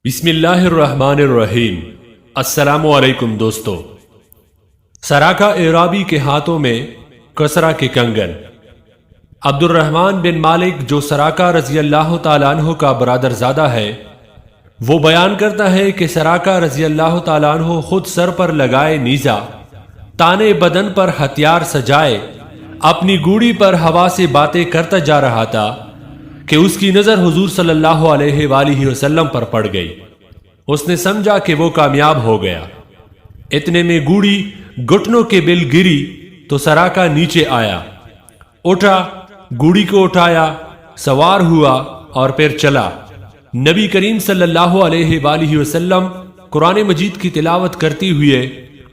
بسم اللہ الرحمن الرحیم۔ السلام علیکم دوستو۔ سراقہ اعرابی کے ہاتھوں میں کسرا کے کنگن۔ عبد الرحمن بن مالک جو سراقہ رضی اللہ تعالیٰ عنہ کا برادر زادہ ہے، وہ بیان کرتا ہے کہ سراقہ رضی اللہ تعالیٰ عنہ خود سر پر لگائے نیزہ، تانے بدن پر ہتھیار سجائے، اپنی گوڑی پر ہوا سے باتیں کرتا جا رہا تھا کہ اس کی نظر حضور صلی اللہ علیہ وآلہ وسلم پر پڑ گئی۔ اس نے سمجھا کہ وہ کامیاب ہو گیا۔ اتنے میں گوڑی گھٹنوں کے بل گری تو سراقہ نیچے آیا، اٹھا، گوڑی کو اٹھایا، سوار ہوا اور پھر چلا۔ نبی کریم صلی اللہ علیہ وآلہ وسلم قرآن مجید کی تلاوت کرتی ہوئے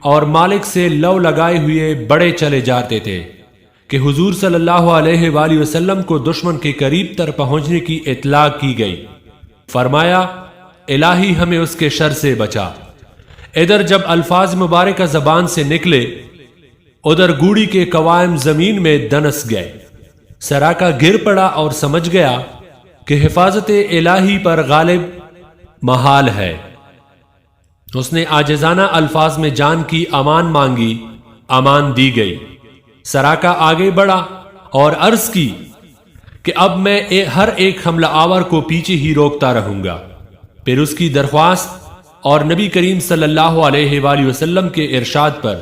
اور مالک سے لو لگائے ہوئے بڑے چلے جاتے تھے کہ حضور صلی اللہ علیہ وآلہ وسلم کو دشمن کے قریب تر پہنچنے کی اطلاع کی گئی۔ فرمایا، الہی ہمیں اس کے شر سے بچا۔ ادھر جب الفاظ مبارکہ زبان سے نکلے، ادھر گوڑی کے قوائم زمین میں دنس گئے۔ سراقہ گر پڑا اور سمجھ گیا کہ حفاظت الہی پر غالب محال ہے۔ اس نے عاجزانہ الفاظ میں جان کی امان مانگی، امان دی گئی۔ سراقہ آگے بڑھا اور عرض کی کہ اب میں ہر ایک حملہ آور کو پیچھے ہی روکتا رہوں گا۔ پھر اس کی درخواست اور نبی کریم صلی اللہ علیہ وآلہ وسلم کے ارشاد پر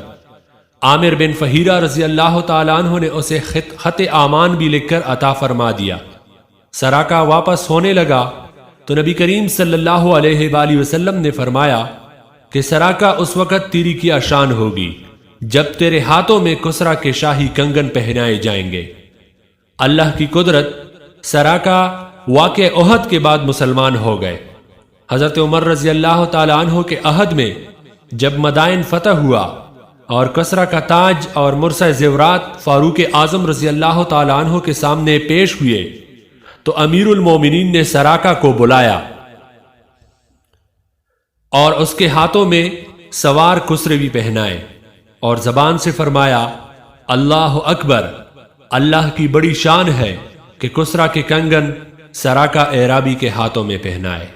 عامر بن فہیرہ رضی اللہ تعالیٰ عنہ نے اسے خط امان بھی لکھ کر عطا فرما دیا۔ سراقہ واپس ہونے لگا تو نبی کریم صلی اللہ علیہ وآلہ وسلم نے فرمایا کہ سراقہ اس وقت تیری کیا شان ہوگی جب تیرے ہاتھوں میں کسرا کے شاہی کنگن پہنائے جائیں گے۔ اللہ کی قدرت، سراقہ واقع احد کے بعد مسلمان ہو گئے۔ حضرت عمر رضی اللہ تعالیٰ عنہ کے عہد میں جب مدائن فتح ہوا اور کسرا کا تاج اور مرصع زیورات فاروق اعظم رضی اللہ تعالیٰ عنہ کے سامنے پیش ہوئے تو امیر المومنین نے سراقہ کو بلایا اور اس کے ہاتھوں میں سوار کسرے بھی پہنائے اور زبان سے فرمایا، اللہ اکبر، اللہ کی بڑی شان ہے کہ کسرا کے کنگن سراقہ اعرابی کے ہاتھوں میں پہنائے۔